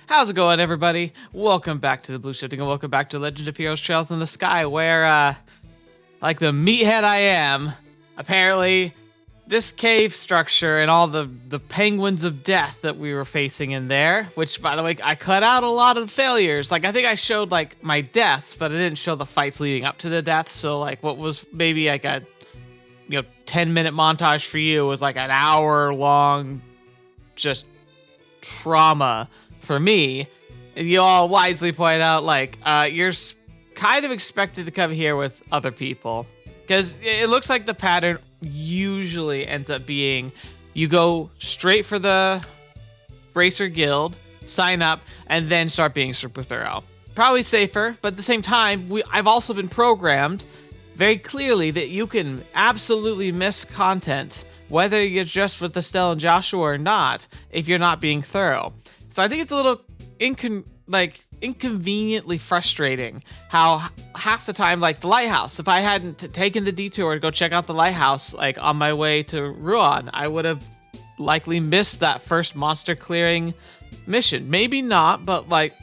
How's it going, everybody? Welcome back to the Blue Shifting, and welcome back to Legend of Heroes Trails in the Sky, where, like the meathead I am, apparently this cave structure and all the penguins of death that we were facing in there, which, by the way, I cut out a lot of failures. Like, I think I showed, like, my deaths, but I didn't show the fights leading up to the deaths, so, like, what was maybe, like, a, 10-minute montage for you was, like, an hour-long just trauma for me. You all wisely point out, like, you're kind of expected to come here with other people, because it looks like the pattern usually ends up being you go straight for the Racer Guild, sign up, and then start being super thorough. Probably safer, but at the same time, I've also been programmed very clearly that you can absolutely miss content, whether you're just with Estelle and Joshua or not, if you're not being thorough. So I think it's a little inconveniently frustrating how half the time, like the lighthouse, if I hadn't taken the detour to go check out the lighthouse, like on my way to Ruan, I would have likely missed that first monster clearing mission. Maybe not, but like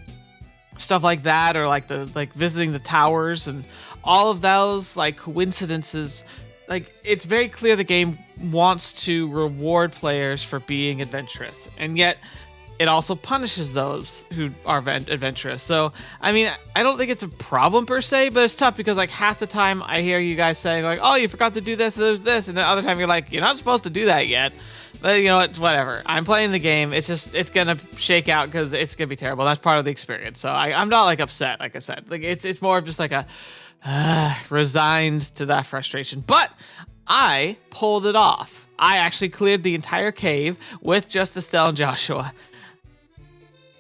stuff like that, or like visiting the towers and all of those like coincidences. Like, it's very clear the game wants to reward players for being adventurous, and yet it also punishes those who are adventurous. So, I mean, I don't think it's a problem per se, but it's tough because, like, half the time I hear you guys saying, like, oh, you forgot to do this, there's this, and the other time you're like, you're not supposed to do that yet. But, you know, it's whatever. I'm playing the game. It's just, it's gonna shake out because it's gonna be terrible. That's part of the experience. So I'm not, like, upset, like I said. Like, it's more of just, like, a resigned to that frustration. But I pulled it off. I actually cleared the entire cave with just Estelle and Joshua.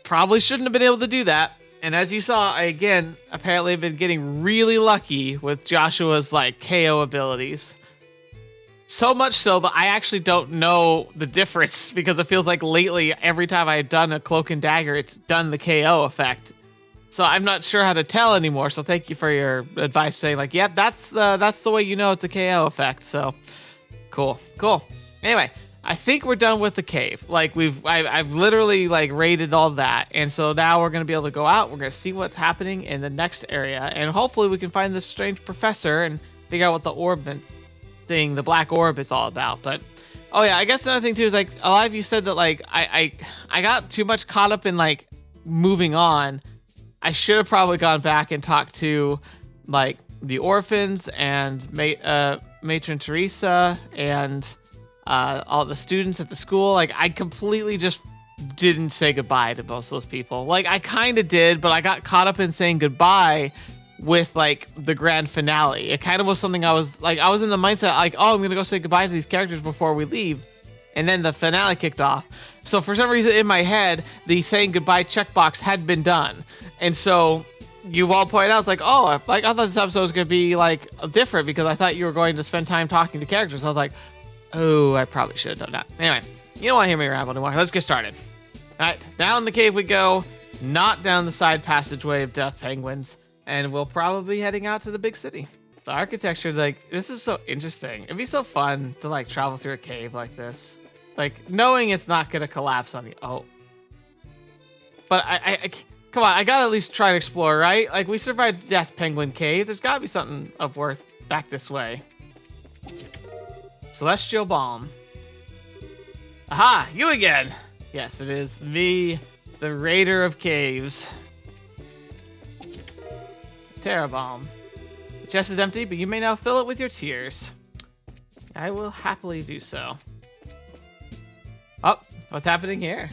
Probably shouldn't have been able to do that. And as you saw, I again apparently have been getting really lucky with Joshua's like KO abilities. So much so that I actually don't know the difference, because it feels like lately every time I've done a cloak and dagger, it's done the KO effect. So I'm not sure how to tell anymore. So thank you for your advice saying like, yeah, that's the way you know it's a KO effect. So cool. Anyway, I think we're done with the cave. Like I've literally like raided all that, and so now we're gonna be able to go out. We're gonna see what's happening in the next area, and hopefully we can find this strange professor and figure out what the orb thing, the black orb, is all about. But oh yeah, I guess another thing too is like a lot of you said that like I got too much caught up in like moving on. I should have probably gone back and talked to like the orphans and Matron Teresa and all the students at the school. Like, I completely just didn't say goodbye to most of those people. Like, I kind of did, but I got caught up in saying goodbye with, like, the grand finale. It kind of was something I was in the mindset, like, oh, I'm going to go say goodbye to these characters before we leave. And then the finale kicked off. So for some reason in my head, the saying goodbye checkbox had been done. And so you've all pointed out, it's like, oh, like, I thought this episode was going to be, like, different because I thought you were going to spend time talking to characters. I was like, oh, I probably should have done that. Anyway, you don't want to hear me ramble anymore. Let's get started. All right, down the cave we go, not down the side passageway of death penguins, and we'll probably be heading out to the big city. The architecture, like, this is so interesting. It'd be so fun to, like, travel through a cave like this. Like, knowing it's not going to collapse on you. Oh. But I come on, I got to at least try and explore, right? Like, we survived Death Penguin Cave. There's got to be something of worth back this way. Celestial Balm. Aha, you again. Yes, it is me, the Raider of Caves. Terra Balm. The chest is empty, but you may now fill it with your tears. I will happily do so. Oh, what's happening here?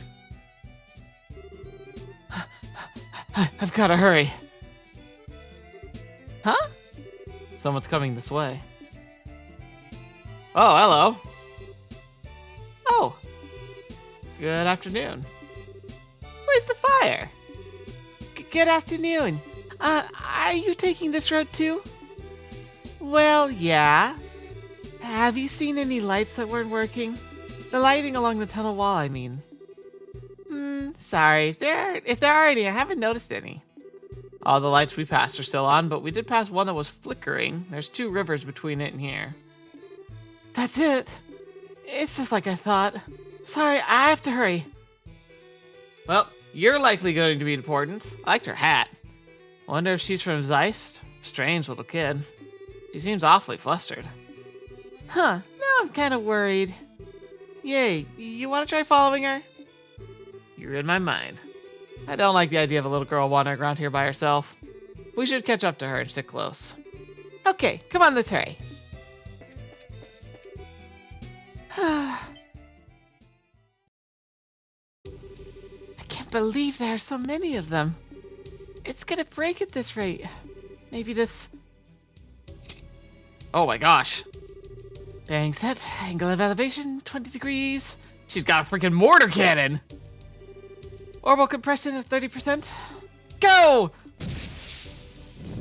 I've got to hurry. Huh? Someone's coming this way. Oh, hello. Oh. Good afternoon. Where's the fire? Good afternoon. Are you taking this road too? Well, yeah. Have you seen any lights that weren't working? The lighting along the tunnel wall, I mean. Sorry. If there are any, I haven't noticed any. All the lights we passed are still on, but we did pass one that was flickering. There's 2 rivers between it and here. That's it. It's just like I thought. Sorry, I have to hurry. Well, You're likely going to be important. I liked her hat. Wonder if she's from Zeiss? Strange little kid. She seems awfully flustered. Huh, now I'm kind of worried. Yay, you want to try following her? You're in my mind. I don't like the idea of a little girl wandering around here by herself. We should catch up to her and stick close. Okay, come on, let's hurry. I can't believe there are so many of them. It's gonna break at this rate. Maybe this... Oh my gosh. Bearing set, angle of elevation, 20 degrees. She's got a freaking mortar cannon. Orbal compression at 30%. Go!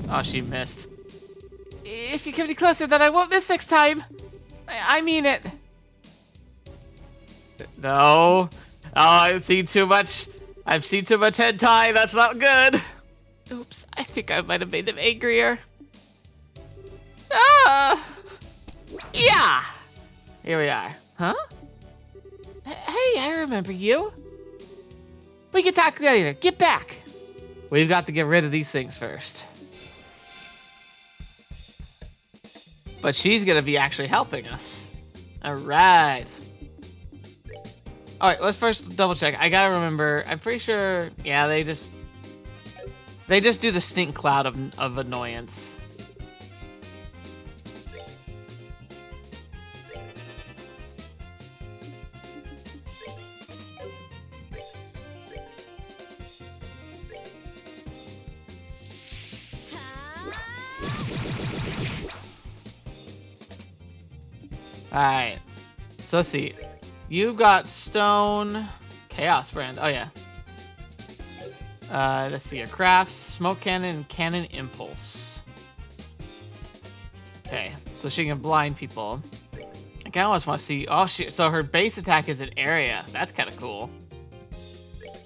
Oh, she missed. If you come any closer, then I won't miss next time. I mean it. No. Oh, I've seen too much. I've seen too much hentai. That's not good. Oops, I think I might have made them angrier. Ah! Yeah! Here we are. Huh? Hey, I remember you. We can talk later. Get back. We've got to get rid of these things first. But she's gonna be actually helping us. All right. All right, let's first double check. I gotta remember, I'm pretty sure, yeah, they just do the stink cloud of annoyance. Alright, so let's see. You got stone, chaos brand. Oh yeah. Let's see. A crafts, smoke cannon, and cannon impulse. Okay, so she can blind people. I kind of just want to see. Oh shit! So her base attack is an area. That's kind of cool.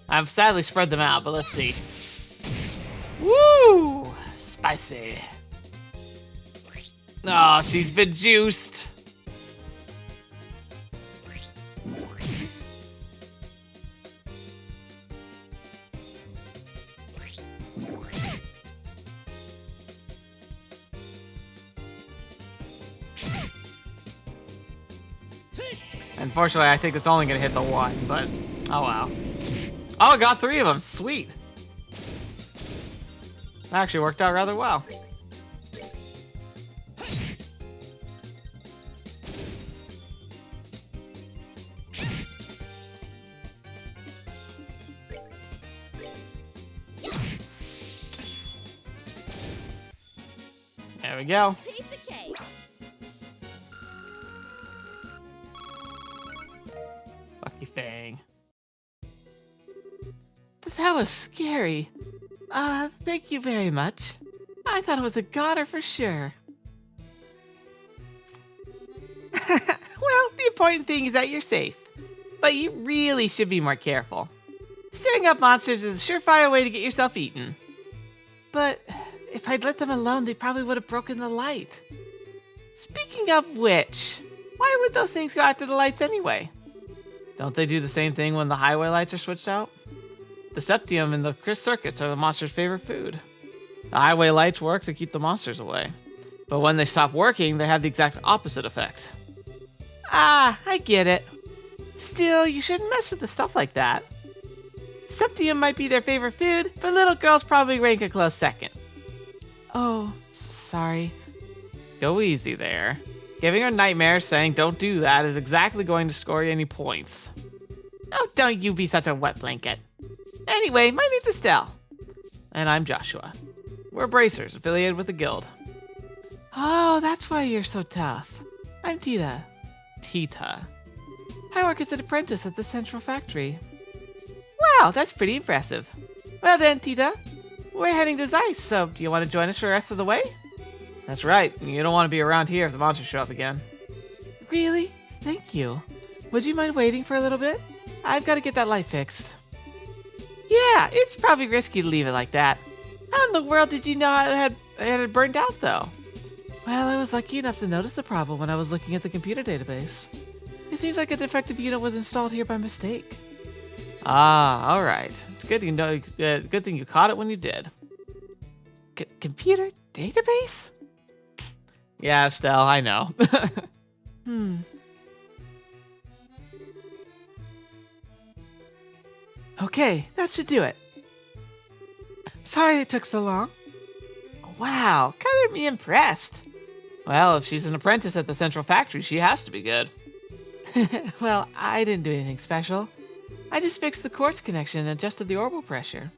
I've sadly spread them out, but let's see. Woo! Spicy. Oh, she's been juiced. Unfortunately, I think it's only gonna hit the one, but oh wow. Oh, I got 3 of them, sweet. That actually worked out rather well. There we go. Lucky Fang. That was scary. Thank you very much. I thought it was a goner for sure. Well, the important thing is that you're safe. But you really should be more careful. Stirring up monsters is a surefire way to get yourself eaten. But if I'd let them alone, they probably would have broken the light. Speaking of which, why would those things go after the lights anyway? Don't they do the same thing when the highway lights are switched out? The septium and the crisp circuits are the monster's favorite food. The highway lights work to keep the monsters away. But when they stop working, they have the exact opposite effect. Ah, I get it. Still, you shouldn't mess with the stuff like that. Septium might be their favorite food, but little girls probably rank a close second. Oh, sorry. Go easy there. Giving her nightmares saying don't do that is exactly going to score you any points. Oh, don't you be such a wet blanket. Anyway, my name's Estelle. And I'm Joshua. We're bracers affiliated with the guild. Oh, that's why you're so tough. I'm Tita. Tita. I work as an apprentice at the central factory. Wow, that's pretty impressive. Well then, Tita, we're heading to Zeiss, so do you want to join us for the rest of the way? That's right. You don't want to be around here if the monsters show up again. Really? Thank you. Would you mind waiting for a little bit? I've got to get that light fixed. Yeah, it's probably risky to leave it like that. How in the world did you know it had burned out, though? Well, I was lucky enough to notice the problem when I was looking at the computer database. It seems like a defective unit was installed here by mistake. Ah, alright. Good, good thing you caught it when you did. Computer database? Yeah, Estelle, I know. Okay, that should do it. Sorry it took so long. Wow, color me impressed. Well, if she's an apprentice at the central factory, she has to be good. Well, I didn't do anything special. I just fixed the quartz connection and adjusted the orbal pressure.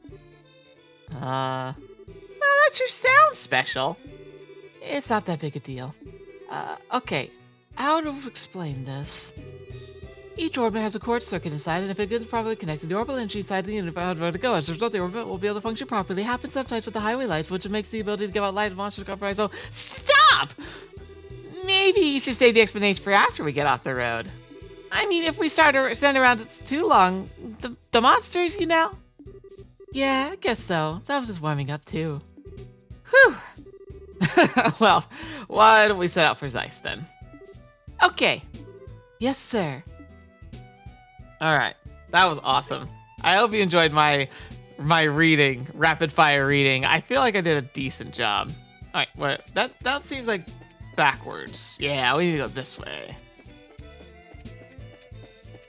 Well, that sure sounds special. It's not that big a deal. Okay, how to explain this? Each orbit has a quartz circuit inside, and if it is properly connected, the orbital energy inside the unit knows where to go. As a result, the orbit will be able to function properly. It happens sometimes with the highway lights, which makes the ability to give out light and monsters come by. So, stop! Maybe you should save the explanation for after we get off the road. I mean, if we start to stand around it's too long, the monsters, you know? Yeah, I guess so. I was just warming up, too. Whew. Well, why don't we set out for Zeiss, then? Okay. Yes, sir. Alright, that was awesome. I hope you enjoyed my reading, rapid fire reading. I feel like I did a decent job. Alright, what that seems like backwards. Yeah, we need to go this way.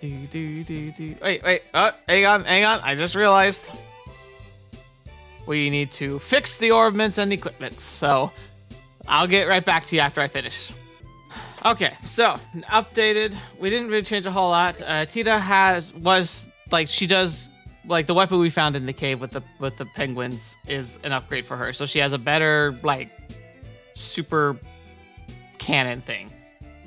Wait, oh, hang on, I just realized. We need to fix the orbments and equipment, so I'll get right back to you after I finish. Okay, so updated. We didn't really change a whole lot. Tita she does like the weapon we found in the cave with the penguins is an upgrade for her. So she has a better like super cannon thing.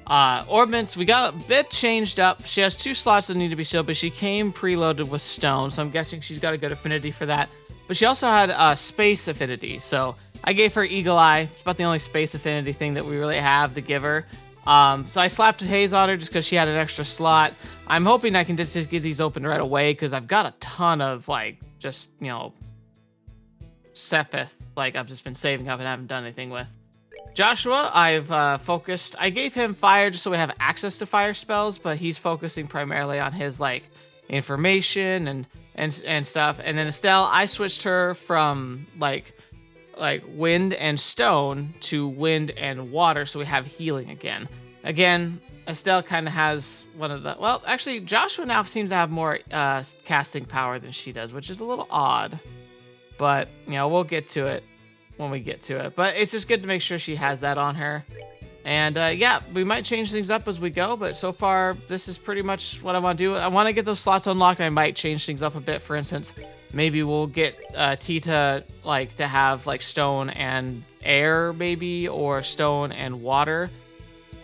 Orbments, we got a bit changed up. She has 2 slots that need to be sealed, but she came preloaded with stone, so I'm guessing she's got a good affinity for that. But she also had space affinity, so I gave her Eagle Eye. It's about the only space affinity thing that we really have to give her. So I slapped a haze on her just because she had an extra slot. I'm hoping I can just get these open right away because I've got a ton of like just, you know, Sepith like I've just been saving up and haven't done anything with. Joshua, I've focused. I gave him fire just so we have access to fire spells, but he's focusing primarily on his like information and stuff. And then Estelle, I switched her from like wind and stone to wind and water, so we have healing again. Again, Estelle kind of has one of the... Well, actually, Joshua now seems to have more casting power than she does, which is a little odd. But, you know, we'll get to it when we get to it. But it's just good to make sure she has that on her. And, yeah, we might change things up as we go, but so far, this is pretty much what I want to do. I want to get those slots unlocked. I might change things up a bit. For instance, maybe we'll get Tita, like, to have, like, stone and air, maybe, or stone and water.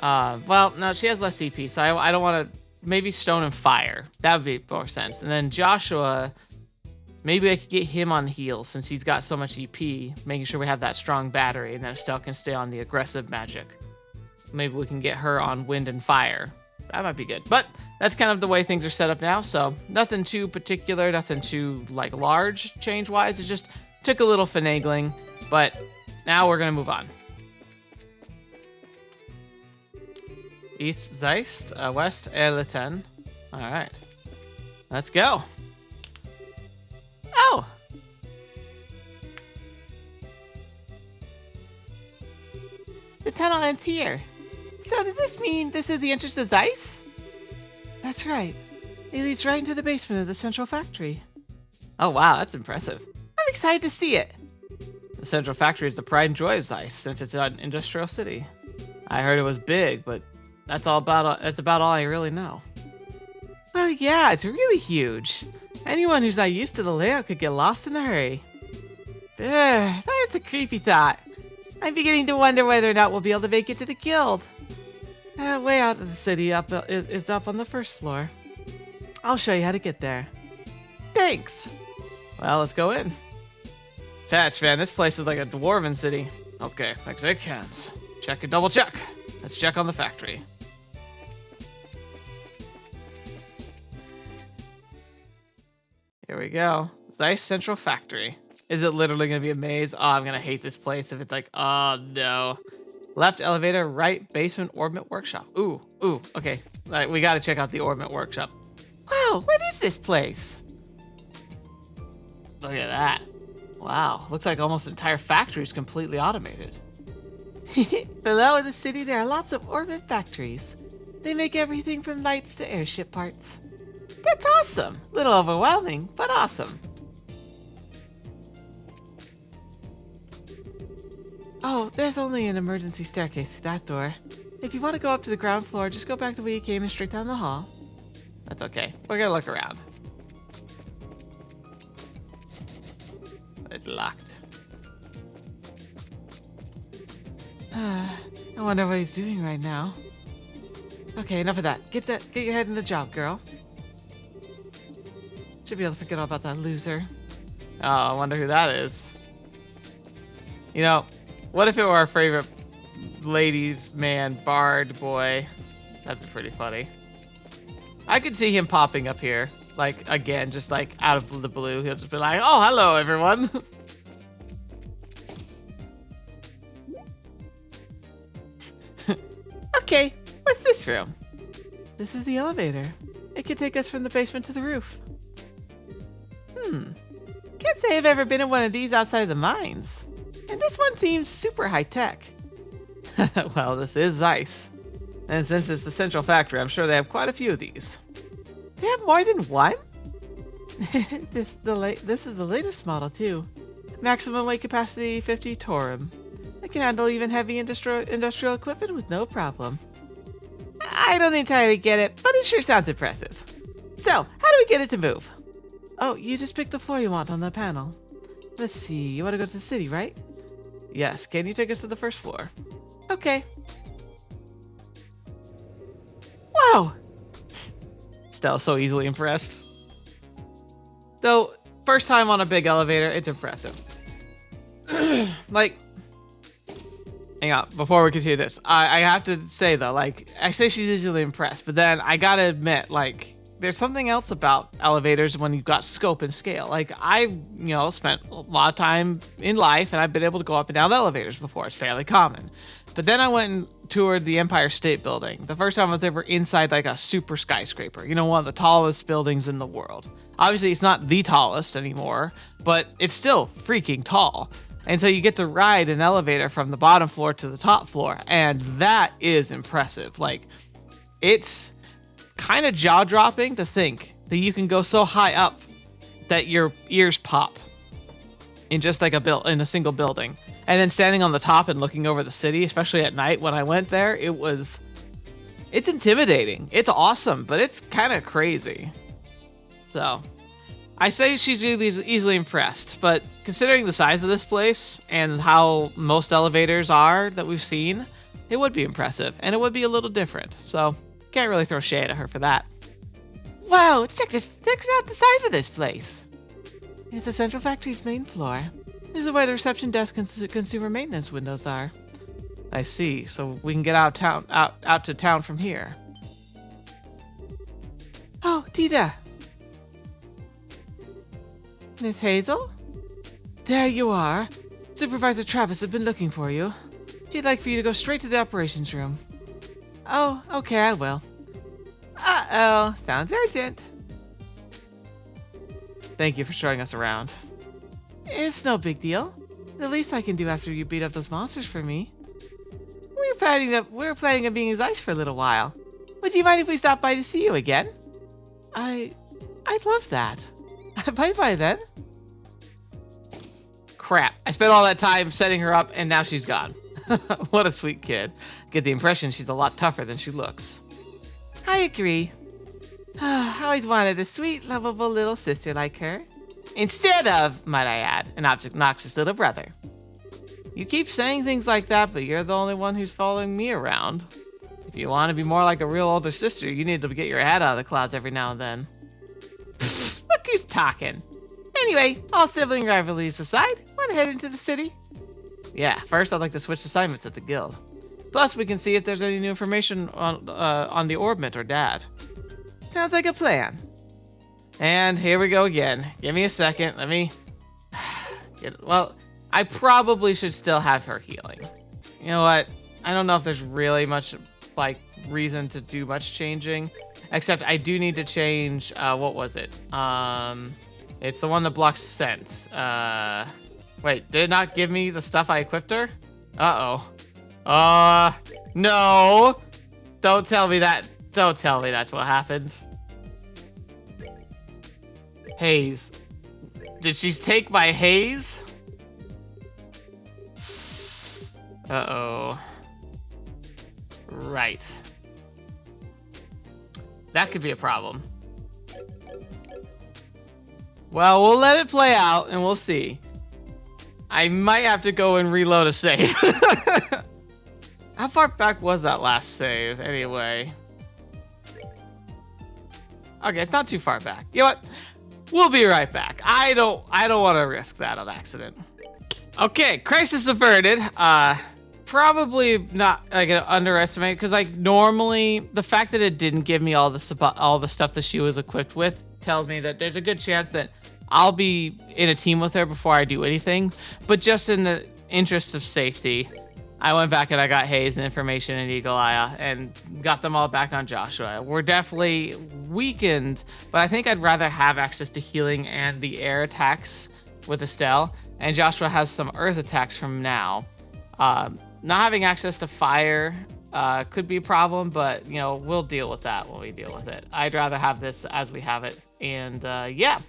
Well, no, she has less DP, so I don't want to... Maybe stone and fire. That would make more sense. And then Joshua... Maybe I could get him on heals since he's got so much EP, making sure we have that strong battery, and then Estelle can stay on the aggressive magic. Maybe we can get her on wind and fire. That might be good. But that's kind of the way things are set up now, so nothing too particular, nothing too, like, large change-wise. It just took a little finagling, but now we're going to move on. East Zeiss, West Erleten. All right. Let's go. Oh! The tunnel ends here. So does this mean this is the entrance to Zeiss? That's right. It leads right into the basement of the central factory. Oh wow, that's impressive. I'm excited to see it. The central factory is the pride and joy of Zeiss since it's an industrial city. I heard it was big, but that's about all I really know. Well, yeah, it's really huge. Anyone who's not used to the layout could get lost in a hurry. That's a creepy thought. I'm beginning to wonder whether or not we'll be able to make it to the guild. Way out of the city is up on the first floor. I'll show you how to get there. Thanks. Well, let's go in. Fetch, man, this place is like a dwarven city. Okay, exit cans. Check and double check. Let's check on the factory. Here we go. Zeiss Central Factory. Is it literally going to be a maze? Oh, I'm going to hate this place if it's like, oh no. Left elevator, right basement orbit workshop. Ooh, okay. We got to check out the orbit workshop. Wow, what is this place? Look at that. Wow, looks like almost the entire factory is completely automated. Below in the city, there are lots of orbit factories. They make everything from lights to airship parts. That's awesome. Little overwhelming, but awesome. Oh, there's only an emergency staircase to that door. If you want to go up to the ground floor, just go back the way you came and straight down the hall. That's okay. We're gonna look around. It's locked. I wonder what he's doing right now. Okay, enough of that. Get your head in the job, girl. Should be able to forget all about that loser. Oh, I wonder who that is. You know, what if it were our favorite ladies man bard boy? That'd be pretty funny. I could see him popping up here, like, again, just like out of the blue. He'll just be like, oh, hello, everyone. Okay, what's this room? This is the elevator. It can take us from the basement to the roof. Can't say I've ever been in one of these outside of the mines. And this one seems super high-tech. Well, this is Zeiss. And since it's the central factory, I'm sure they have quite a few of these. They have more than one? This is the latest model, too. Maximum weight capacity 50 Torum. It can handle even heavy industrial equipment with no problem. I don't entirely get it, but it sure sounds impressive. So, how do we get it to move? Oh, you just pick the floor you want on the panel. Let's see, you want to go to the city, right? Yes, can you take us to the first floor? Okay. Wow! Estelle's so easily impressed. Though, first time on a big elevator, it's impressive. Like, hang on, before we continue this, I have to say though, like, I say she's easily impressed, but then I gotta admit, like, there's something else about elevators when you've got scope and scale. Like, I've, spent a lot of time in life and I've been able to go up and down elevators before. It's fairly common. But then I went and toured the Empire State Building. The first time I was ever inside like a super skyscraper, one of the tallest buildings in the world. Obviously, it's not the tallest anymore, but it's still freaking tall. And so you get to ride an elevator from the bottom floor to the top floor, and that is impressive. Like, it's kind of jaw-dropping to think that you can go so high up that your ears pop in just like in a single building. And then standing on the top and looking over the city, especially at night when I went there, it's intimidating. It's awesome, but it's kind of crazy. So, I say she's really easily impressed, but considering the size of this place and how most elevators are that we've seen, it would be impressive, and it would be a little different. So, can't really throw shade at her for that. Wow, check out the size of this place. It's the central factory's main floor. This is where the reception desk and consumer maintenance windows are. I see, so we can get out to town from here. Oh, Tita. Miss Hazel? There you are. Supervisor Travis has been looking for you. He'd like for you to go straight to the operations room. Oh, okay, I will. Uh-oh, sounds urgent. Thank you for showing us around. It's no big deal. The least I can do after you beat up those monsters for me. We're planning on being Zeiss for a little while. Would you mind if we stop by to see you again? I'd love that. Bye-bye then. Crap, I spent all that time setting her up and now she's gone. What a sweet kid. Get the impression she's a lot tougher than she looks. I agree. I always wanted a sweet, lovable little sister like her. Instead of, might I add, an obnoxious little brother. You keep saying things like that, but you're the only one who's following me around. If you want to be more like a real older sister, you need to get your head out of the clouds every now and then. Pfft, look who's talking. Anyway, all sibling rivalries aside, want to head into the city? Yeah, first I'd like to switch assignments at the guild. Plus, we can see if there's any new information on the orbment or Dad. Sounds like a plan. And here we go again. Give me a second. Let me well, I probably should still have her healing. You know what? I don't know if there's really much reason to do much changing, except I do need to change. What was it? It's the one that blocks sense. Wait, did it not give me the stuff I equipped her? Uh-oh. No. Don't tell me that. Don't tell me that's what happened. Haze. Did she take my haze? Uh-oh. Right. That could be a problem. Well, we'll let it play out and we'll see. I might have to go and reload a save. How far back was that last save anyway? Okay, it's not too far back. You know what? We'll be right back. I don't want to risk that on accident. Okay, crisis averted. Probably not like an underestimate, because like normally the fact that it didn't give me all the stuff that she was equipped with tells me that there's a good chance that I'll be in a team with her before I do anything. But just in the interest of safety, I went back and I got Haze and Information and Eagle Eye and got them all back on Joshua. We're definitely weakened, but I think I'd rather have access to healing and the air attacks with Estelle. And Joshua has some earth attacks from now. Not having access to fire could be a problem, but you know, we'll deal with that when we deal with it. I'd rather have this as we have it. And yeah,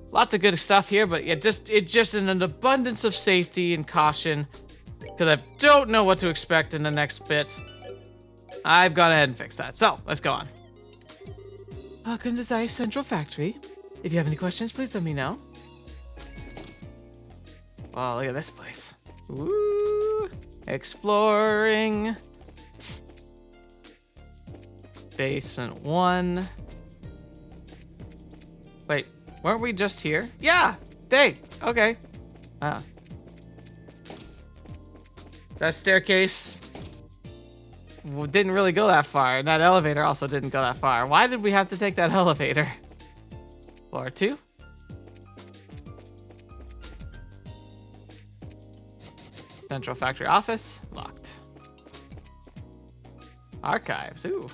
lots of good stuff here, but it's just in an abundance of safety and caution, because I don't know what to expect in the next bit. I've gone ahead and fixed that. So let's go on. Welcome to Zeiss Central Factory. If you have any questions, please let me know. Oh, look at this place. Woo! Exploring. Basement 1. Wait, weren't we just here? Yeah! Dang, okay. That staircase didn't really go that far, and that elevator also didn't go that far. Why did we have to take that elevator? Floor 2? Central Factory Office, locked. Archives, ooh.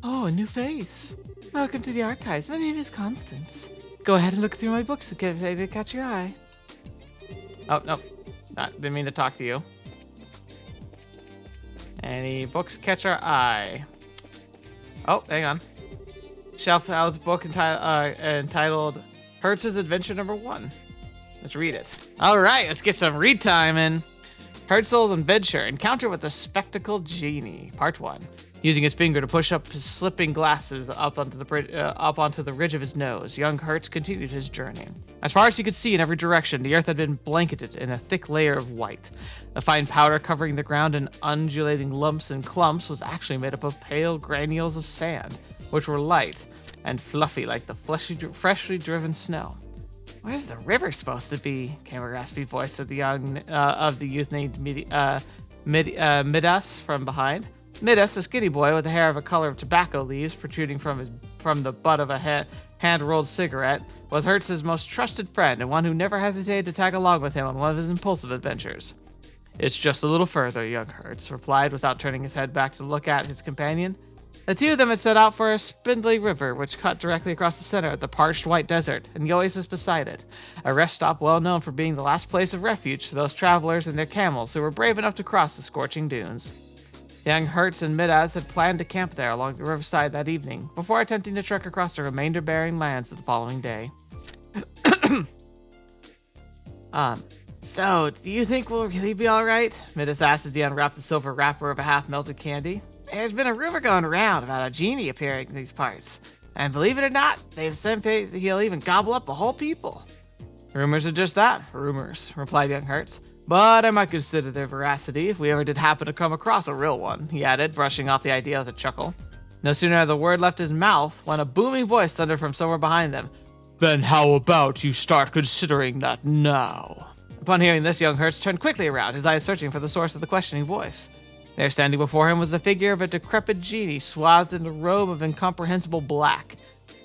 Oh, a new face. Welcome to the archives. My name is Constance. Go ahead and look through my books if they catch your eye. Oh, no. Didn't mean to talk to you. Any books catch our eye? Oh, hang on. Shelf Howard's book entitled Hertz's Adventure Number 1. Let's read it. All right, let's get some read time in. Herzl's Adventure, Encounter with the Spectacled Genie, Part 1. Using his finger to push up his slipping glasses up onto the ridge of his nose, young Hertz continued his journey. As far as he could see in every direction, the earth had been blanketed in a thick layer of white. The fine powder covering the ground in undulating lumps and clumps was actually made up of pale granules of sand, which were light and fluffy like the freshly driven snow. Where's the river supposed to be? Came a raspy voice of the youth named Midas from behind. Midas, a skinny boy with the hair of a color of tobacco leaves protruding from the butt of a hand-rolled cigarette, was Hertz's most trusted friend and one who never hesitated to tag along with him on one of his impulsive adventures. It's just a little further, young Hertz replied without turning his head back to look at his companion. The two of them had set out for a spindly river which cut directly across the center of the parched white desert and the oasis beside it, a rest stop well known for being the last place of refuge for those travelers and their camels who were brave enough to cross the scorching dunes. Young Hertz and Midas had planned to camp there along the riverside that evening, before attempting to trek across the remainder-bearing lands the following day. So, do you think we'll really be alright? Midas asked as he unwrapped the silver wrapper of a half-melted candy. There's been a rumor going around about a genie appearing in these parts, and believe it or not, they've said he'll even gobble up a whole people. Rumors are just that, rumors, replied young Hertz. But I might consider their veracity if we ever did happen to come across a real one, he added, brushing off the idea with a chuckle. No sooner had the word left his mouth when a booming voice thundered from somewhere behind them. Then how about you start considering that now? Upon hearing this, young Hertz turned quickly around, his eyes searching for the source of the questioning voice. There, standing before him, was the figure of a decrepit genie swathed in a robe of incomprehensible black,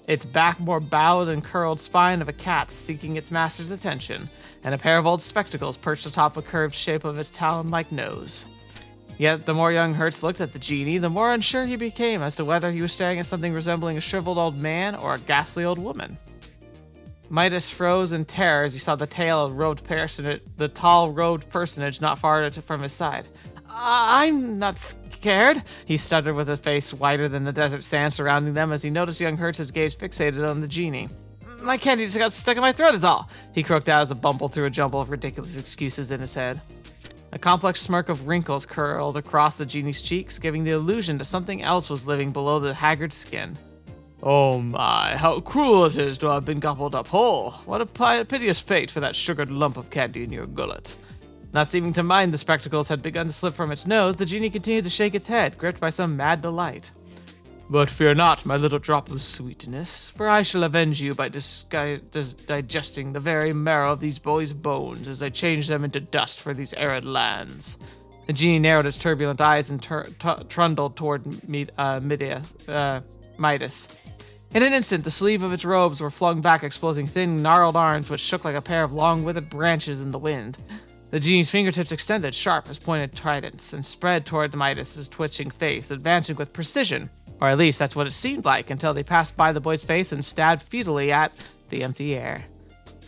its back more bowed and curled spine of a cat seeking its master's attention, and a pair of old spectacles perched atop a curved shape of its talon-like nose. Yet, the more young Hertz looked at the genie, the more unsure he became as to whether he was staring at something resembling a shriveled old man or a ghastly old woman. Midas froze in terror as he saw the tall robed personage not far from his side. I'm not scared, he stuttered with a face whiter than the desert sand surrounding them as he noticed young Hertz's gaze fixated on the genie. My candy just got stuck in my throat is all, he croaked out as a bumble through a jumble of ridiculous excuses in his head. A complex smirk of wrinkles curled across the genie's cheeks, giving the illusion that something else was living below the haggard skin. Oh my, how cruel it is to have been gobbled up whole. What a piteous fate for that sugared lump of candy in your gullet. Not seeming to mind the spectacles had begun to slip from its nose, the genie continued to shake its head, gripped by some mad delight. But fear not, my little drop of sweetness, for I shall avenge you by digesting the very marrow of these boys' bones as I change them into dust for these arid lands. The genie narrowed its turbulent eyes and trundled toward Midas. In an instant, the sleeve of its robes were flung back, exposing thin, gnarled arms which shook like a pair of long, withered branches in the wind. The genie's fingertips extended, sharp as pointed tridents, and spread toward Midas's twitching face, advancing with precision. Or at least that's what it seemed like, until they passed by the boy's face and stabbed futilely at the empty air.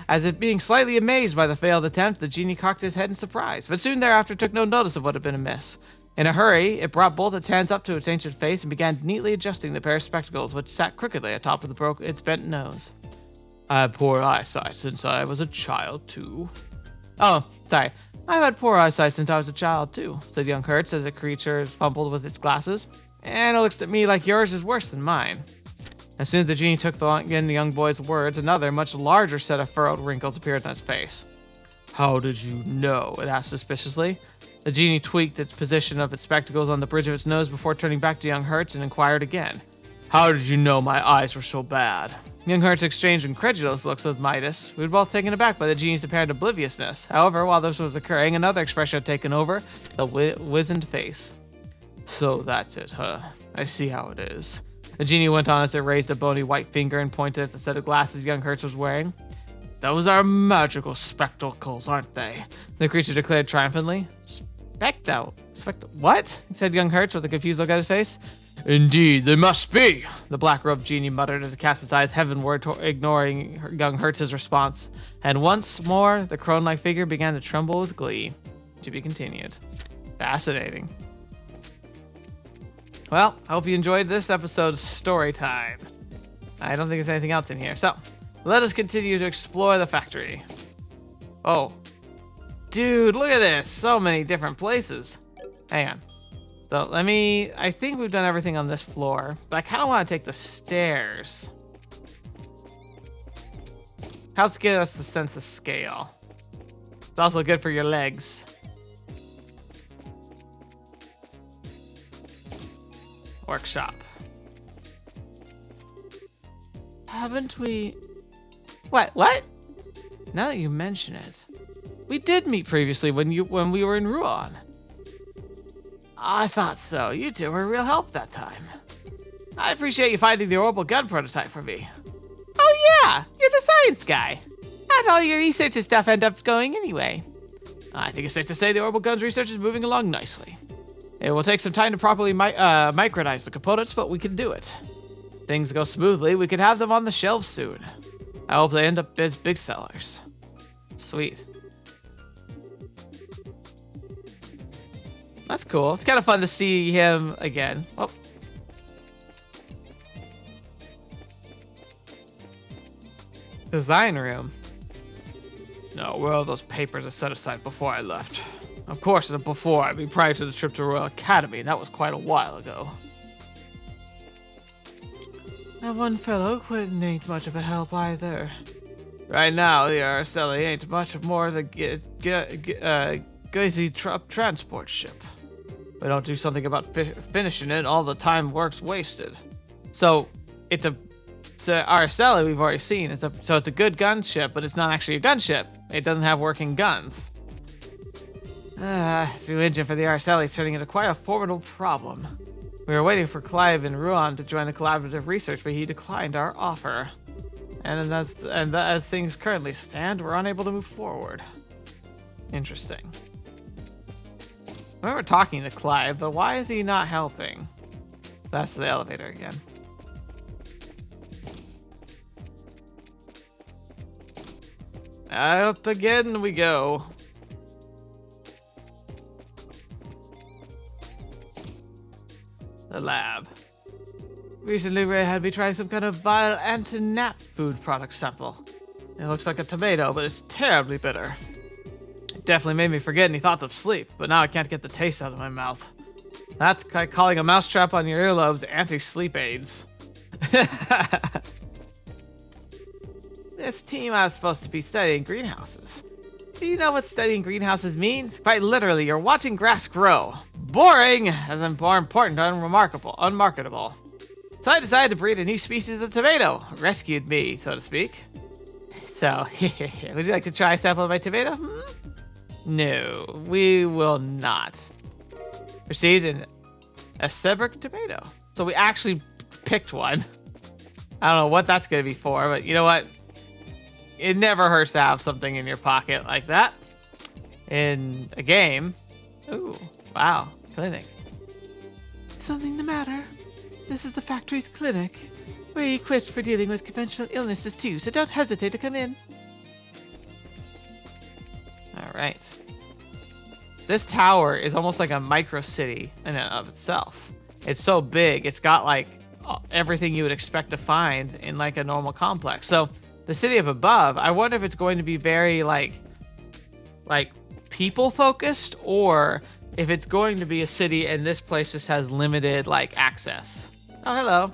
As if being slightly amazed by the failed attempt, the genie cocked his head in surprise, but soon thereafter took no notice of what had been amiss. In a hurry, it brought both its hands up to its ancient face and began neatly adjusting the pair of spectacles which sat crookedly atop of its bent nose. I have poor eyesight since I was a child, too. Oh, sorry. I've had poor eyesight since I was a child, too, said young Hertz as the creature fumbled with its glasses. And it looks at me like yours is worse than mine. As soon as the genie took in the young boy's words, another, much larger set of furrowed wrinkles appeared on his face. How did you know? It asked suspiciously. The genie tweaked its position of its spectacles on the bridge of its nose before turning back to young Hertz and inquired again. How did you know my eyes were so bad? Young Hertz exchanged incredulous looks with Midas, who were both taken aback by the genie's apparent obliviousness. However, while this was occurring, another expression had taken over the wizened face. So that's it, huh? I see how it is. The genie went on as it raised a bony white finger and pointed at the set of glasses young Hertz was wearing. Those are magical spectacles, aren't they? The creature declared triumphantly. What? Said young Hertz with a confused look at his face. Indeed, they must be, the black-robed genie muttered as he cast his eyes heavenward, ignoring young Hertz's response. And once more, the crone-like figure began to tremble with glee. To be continued. Fascinating. Well, I hope you enjoyed this episode's story time. I don't think there's anything else in here, so let us continue to explore the factory. Oh. Dude, look at this. So many different places. Hang on. So I think we've done everything on this floor, but I kind of want to take the stairs. Helps give us the sense of scale. It's also good for your legs. Workshop. Haven't we... What? Now that you mention it, we did meet previously when we were in Ruan. I thought so. You two were a real help that time. I appreciate you finding the orbital gun prototype for me. Oh yeah, you're the science guy. How'd all your research and stuff end up going anyway? I think it's safe to say the orbital gun's research is moving along nicely. It will take some time to properly micronize the components, but we can do it. If things go smoothly, we could have them on the shelves soon. I hope they end up as big sellers. Sweet. That's cool. It's kind of fun to see him again. Oh. Design room. No, where all those papers are set aside before I left. Of course, before, I mean prior to the trip to Royal Academy. That was quite a while ago. That one fellow Quentin ain't much of a help either. Right now, the Estelle ain't much more than Gazy transport ship. We don't do something about finishing it, all the time work's wasted. So, it's our Estelle we've already seen. So it's a good gunship, but it's not actually a gunship. It doesn't have working guns. This new engine for the Arcelle is turning into quite a formidable problem. We were waiting for Clive and Ruan to join the collaborative research, but he declined our offer. And as things currently stand, we're unable to move forward. Interesting. I remember talking to Clive, but why is he not helping? That's the elevator again. Up again we go. The lab. Recently, Ray had me trying some kind of vile anti-nap food product sample. It looks like a tomato, but it's terribly bitter. It definitely made me forget any thoughts of sleep, but now I can't get the taste out of my mouth. That's like calling a mousetrap on your earlobes anti-sleep aids. This team I was supposed to be studying greenhouses. Do you know what studying greenhouses means? Quite literally, you're watching grass grow. Boring, as in more important and unmarketable. So I decided to breed a new species of tomato. Rescued me, so to speak. So, would you like to try a sample of my tomato? No, we will not. Received an Estelle tomato. So we actually picked one. I don't know what that's going to be for, but you know what? It never hurts to have something in your pocket like that. In a game. Ooh, wow, clinic. Something the matter? This is the factory's clinic. We're equipped for dealing with conventional illnesses too, so don't hesitate to come in. All right. This tower is almost like a micro city in and of itself. It's so big, it's got like everything you would expect to find in like a normal complex. So the city up above, I wonder if it's going to be very like people focused, or if it's going to be a city and this place just has limited like access. Oh, hello.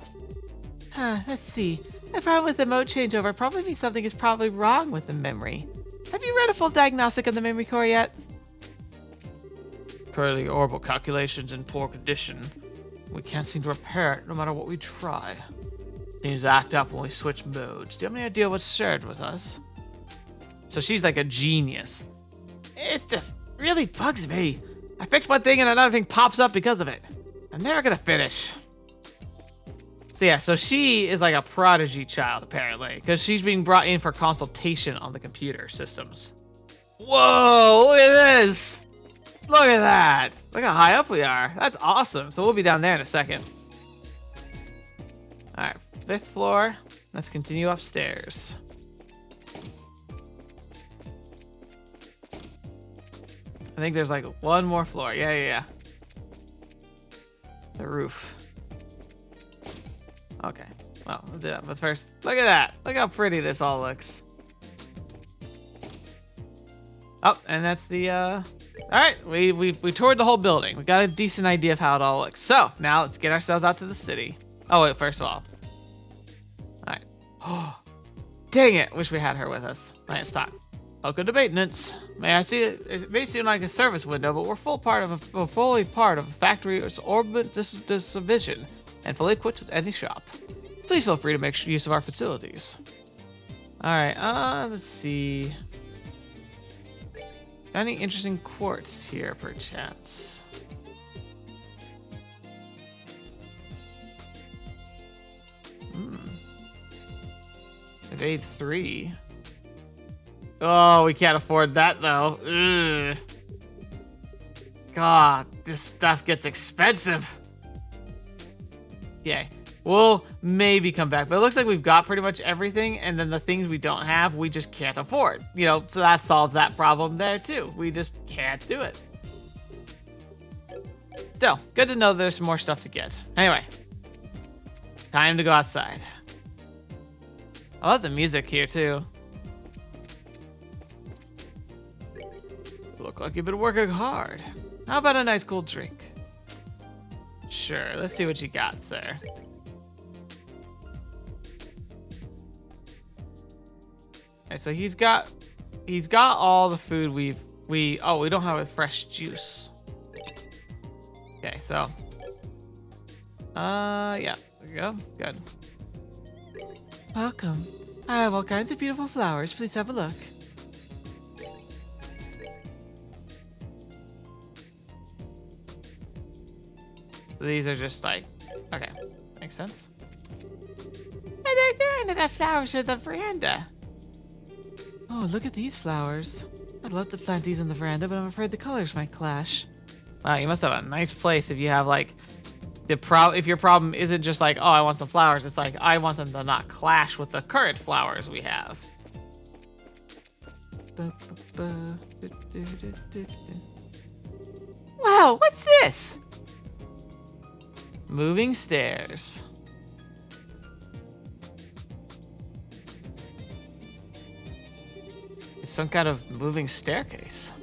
Let's see. The problem with the mode changeover probably means something is probably wrong with the memory. Have you read a full diagnostic on the memory core yet? Currently, orbal calculations in poor condition. We can't seem to repair it no matter what we try. Seems to act up when we switch modes. Do you have any idea what's shared with us? So she's like a genius. It just really bugs me. I fix one thing and another thing pops up because of it. I'm never gonna finish. So yeah, so she is like a prodigy child apparently, because she's being brought in for consultation on the computer systems. Whoa, look at this. Look at that. Look how high up we are. That's awesome. So we'll be down there in a second. All right, 5th floor. Let's continue upstairs. I think there's like one more floor. Yeah. The roof. Okay, well, we'll do that. But first, look at that. Look how pretty this all looks. Oh, and that's the, all right, we toured the whole building. We got a decent idea of how it all looks. So, now let's get ourselves out to the city. Oh, wait, first of all. All right. Oh, dang it. Wish we had her with us. All right, let's talk. Welcome to maintenance. May I see it? It may seem like a service window, but we're fully part of a factory or orbit division, and fully equipped with any shop. Please feel free to make use of our facilities. All right, let's see. Got any interesting quartz here, perchance? Evade 3. Oh, we can't afford that though. Ugh. God, this stuff gets expensive. Yay. We'll maybe come back, but it looks like we've got pretty much everything, and then the things we don't have, we just can't afford. You know, so that solves that problem there too. We just can't do it. Still, good to know there's more stuff to get. Anyway, time to go outside. I love the music here too. Look like you've been working hard. How about a nice cold drink? Sure, let's see what you got, sir. Okay, so he's got all the food we don't have a fresh juice. Okay, so yeah, there we go. Good. Welcome. I have all kinds of beautiful flowers. Please have a look. So these are just like, okay, makes sense. Hey, there aren't enough flowers for the veranda. Oh, look at these flowers. I'd love to plant these on the veranda, but I'm afraid the colors might clash. Wow, you must have a nice place if you have like if your problem isn't just like, oh, I want some flowers. It's like, I want them to not clash with the current flowers we have. Wow, what's this? Moving stairs. It's some kind of moving staircase.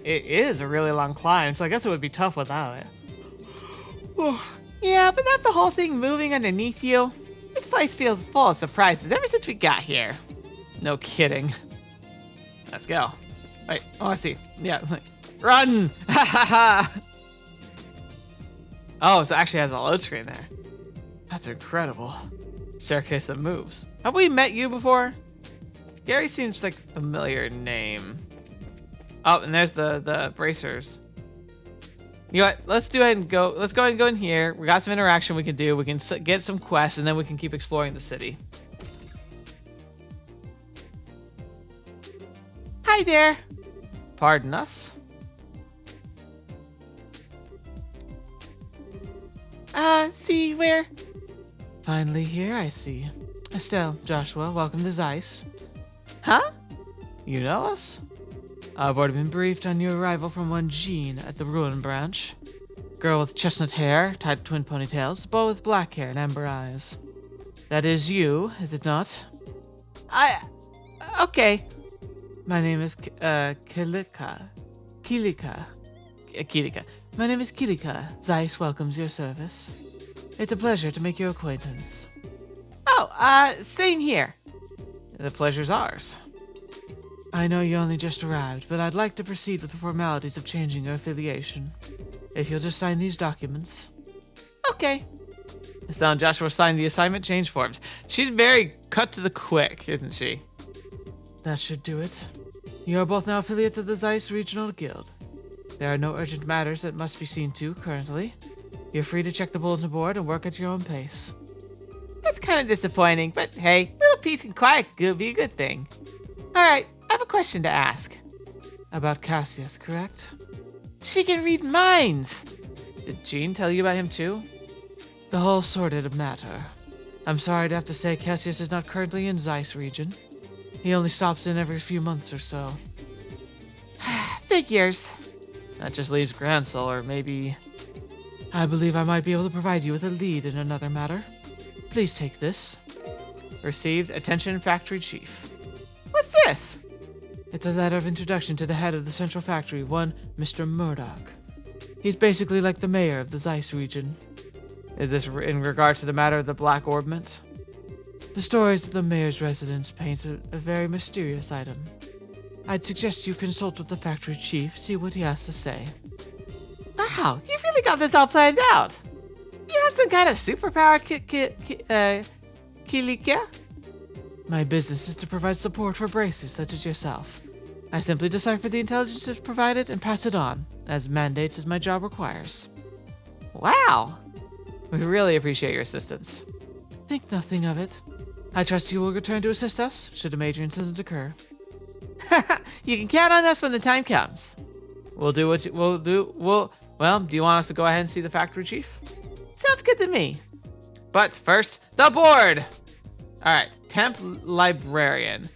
It is a really long climb, so I guess it would be tough without it. Yeah, but not the whole thing moving underneath you. This place feels full of surprises ever since we got here. No kidding. Let's go. Wait, oh, I see. Yeah, run! Ha ha ha! Oh, so it actually has a load screen there. That's incredible. Staircase that moves. Have we met you before? Gary seems like a familiar name. Oh, and there's the bracers. You know what? Let's go ahead and go in here. We got some interaction we can do. We can get some quests, and then we can keep exploring the city. Hi there. Pardon us. See where? Finally here, I see. Estelle, Joshua, welcome to Zeiss. Huh? You know us? I've already been briefed on your arrival from one Jean at the Ruin branch. Girl with chestnut hair, tied twin ponytails, bow with black hair and amber eyes. That is you, is it not? Okay. My name is Kilika. My name is Kilika. Zeiss welcomes your service. It's a pleasure to make your acquaintance. Oh, same here. The pleasure's ours. I know you only just arrived, but I'd like to proceed with the formalities of changing your affiliation. If you'll just sign these documents. Okay. Estelle and Joshua signed the assignment change forms. She's very cut to the quick, isn't she? That should do it. You are both now affiliates of the Zeiss Regional Guild. There are no urgent matters that must be seen to currently. You're free to check the bulletin board and work at your own pace. That's kind of disappointing, but hey, little peace and quiet could be a good thing. Alright, I have a question to ask. About Cassius, correct? She can read minds! Did Jean tell you about him too? The whole sordid matter. I'm sorry to have to say Cassius is not currently in Zeiss region. He only stops in every few months or so. Figures. That just leaves Gransel, or maybe... I believe I might be able to provide you with a lead in another matter. Please take this. Received. Attention, Factory Chief. What's this? It's a letter of introduction to the head of the Central Factory, one Mr. Murdoch. He's basically like the mayor of the Zeiss region. Is this in regard to the matter of the Black Orbment? The stories of the mayor's residence paint a very mysterious item. I'd suggest you consult with the factory chief, see what he has to say. Wow, you really got this all planned out. You have some kind of superpower, Kilika? My business is to provide support for bracers such as yourself. I simply decipher the intelligence that's provided and pass it on, as mandates as my job requires. Wow. We really appreciate your assistance. Think nothing of it. I trust you will return to assist us, should a major incident occur. You can count on us when the time comes. We'll do what we'll do. Well, do you want us to go ahead and see the factory chief? Sounds good to me. But first, the board! Alright, temp librarian.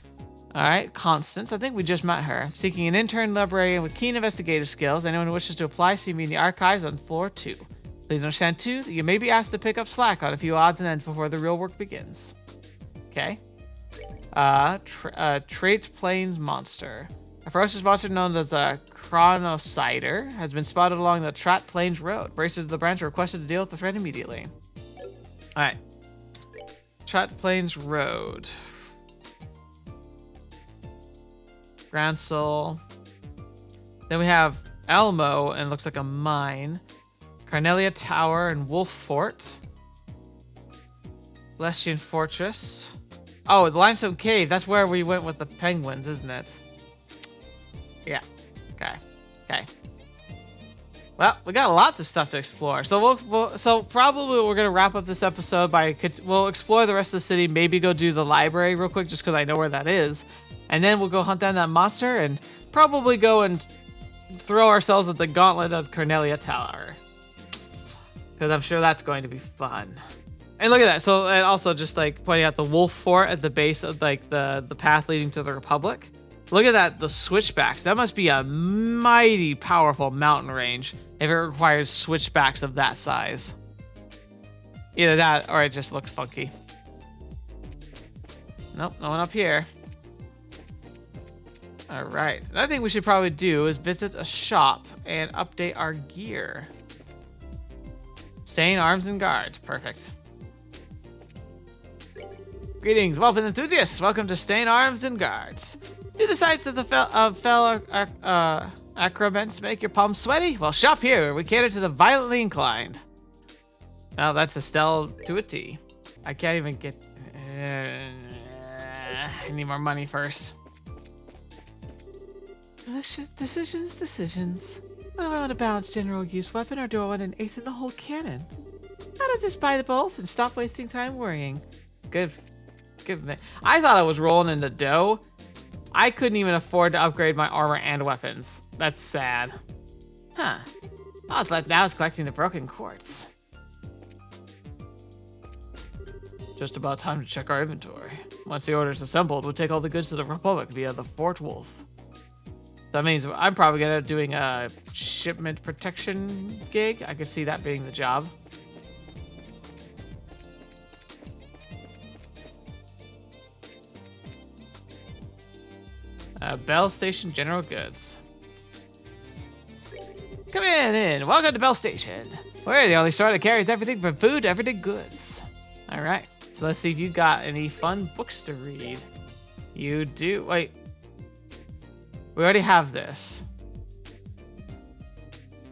Alright, Constance, I think we just met her. Seeking an intern librarian with keen investigative skills. Anyone who wishes to apply, see me in the archives on floor 2. Please understand, too, that you may be asked to pick up slack on a few odds and ends before the real work begins. Okay. Trait Plains Monster. A ferocious monster known as a chronocider has been spotted along the Trat Plains Road. Bracers of the branch are requested to deal with the threat immediately. Alright. Trat Plains Road. Gransel. Then we have Elmo, and it looks like a mine. Carnelia Tower and Wolf Fort. Lestian Fortress. Oh, the Limestone Cave. That's where we went with the penguins, isn't it? Yeah. Okay. Okay. Well, we got lots of stuff to explore. So so probably we're gonna wrap up this episode by we'll explore the rest of the city. Maybe go do the library real quick, just because I know where that is, and then we'll go hunt down that monster and probably go and throw ourselves at the gauntlet of Carnelia Tower, because I'm sure that's going to be fun. And look at that. So, and also just like pointing out the Wolf Fort at the base of like the path leading to the Republic. Look at that, the switchbacks. That must be a mighty powerful mountain range if it requires switchbacks of that size. Either that or it just looks funky. Nope, no one up here. All right, another thing we should probably do is visit a shop and update our gear. Stain, arms, and guards. Perfect. Greetings, weapon enthusiasts. Welcome to Stain, Arms, and Guards. Do the sights of the fellow acrobats make your palms sweaty? Well, shop here. We cater to the violently inclined. Well, that's Estelle to a T. I can't even get... I need more money first. Delicious decisions. What do I want, a balanced general use weapon, or do I want an ace in the whole cannon? How to just buy the both and stop wasting time worrying. Good. I thought I was rolling in the dough. I couldn't even afford to upgrade my armor and weapons. That's sad. Huh. All that's left now is collecting the broken quartz. Just about time to check our inventory. Once the order's assembled, we'll take all the goods to the Republic via the Fort Wolf. That means I'm probably gonna be doing a shipment protection gig. I could see that being the job. Bell Station General Goods. Come in. Welcome to Bell Station. We're the only store that carries everything from food to everyday goods. All right, so let's see if you got any fun books to read. You do. Wait. We already have this.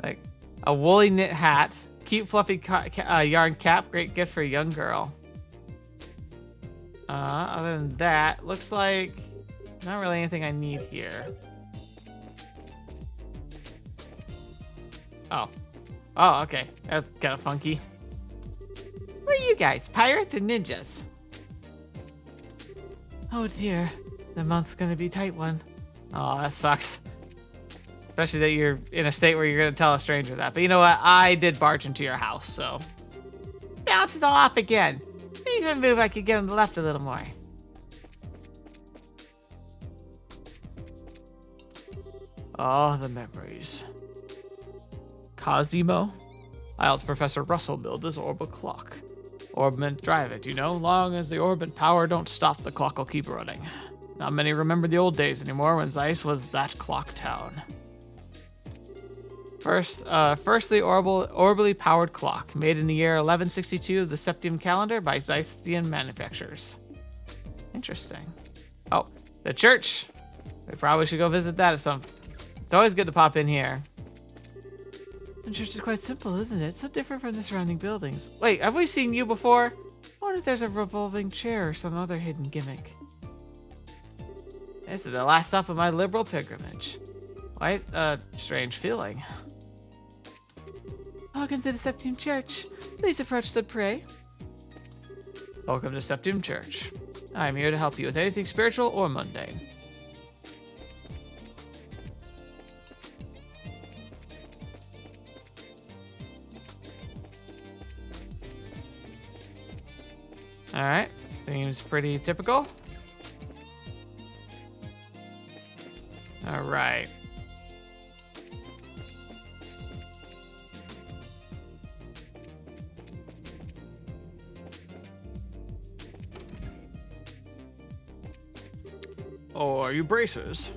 Like a woolly knit hat, cute fluffy yarn cap, great gift for a young girl. Other than that, looks like not really anything I need here. Oh, okay. That's kind of funky. What are you guys, pirates or ninjas? Oh dear, the month's gonna be a tight one. Oh, that sucks. Especially that you're in a state where you're gonna tell a stranger that. But you know what? I did barge into your house, so. Bounce it all off again. Maybe if I move, I could get on the left a little more. Oh, the memories. Cosimo? I helped Professor Russell build this orbital clock. Orbment drive it, you know? Long as the orbit power don't stop, the clock will keep running. Not many remember the old days anymore when Zeiss was that clock town. Firstly, orbally powered clock, made in the year 1162 of the Septium calendar by Zeissian manufacturers. Interesting. Oh, the church. We probably should go visit that at some. It's always good to pop in here. The church is quite simple, isn't it? So different from the surrounding buildings. Wait, have we seen you before? I wonder if there's a revolving chair or some other hidden gimmick. This is the last stop of my Liberl pilgrimage. Quite a strange feeling. Welcome to the Septium Church. Please approach to pray. Welcome to Septium Church. I'm here to help you with anything spiritual or mundane. Alright, seems pretty typical. Alright. Oh, are you bracers?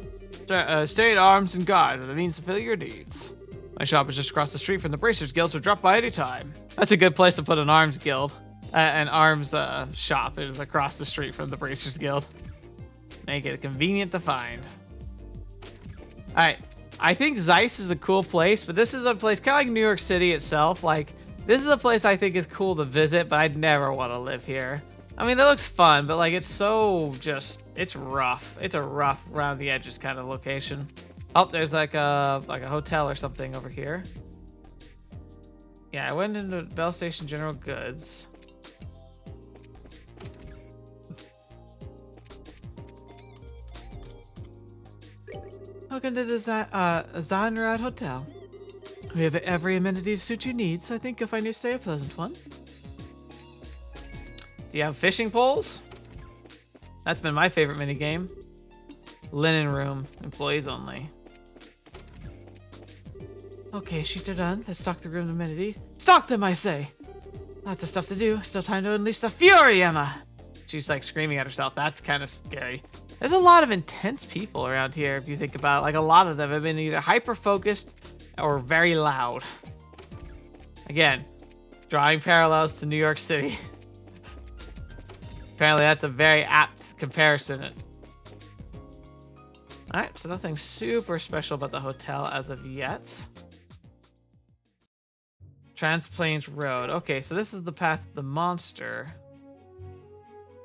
Stay at arms and guard are the means to fill your needs. My shop is just across the street from the Bracers Guild, so drop by any time. That's a good place to put an arms guild. An arms shop is across the street from the Bracers Guild. Make it convenient to find. Alright, I think Zeiss is a cool place, but this is a place kind of like New York City itself. Like, this is a place I think is cool to visit, but I'd never want to live here. I mean, it looks fun, but like, it's so just, it's rough. It's a rough, around the edges kind of location. Oh, there's like a hotel or something over here. Yeah, I went into Bell Station General Goods. Welcome to the Zahnrad Hotel. We have every amenity to suit your needs, so I think you'll find your stay a pleasant one. Do you have fishing poles? That's been my favorite minigame. Linen room, employees only. Okay, sheets are done. Let's stock the room amenity. Stock them, I say! Lots of stuff to do. Still time to unleash the fury, Emma! She's like screaming at herself. That's kind of scary. There's a lot of intense people around here, if you think about it. Like, a lot of them have been either hyper-focused or very loud. Again, drawing parallels to New York City. Apparently, that's a very apt comparison. Alright, so nothing super special about the hotel as of yet. Transplains Road. Okay, so this is the path to the monster.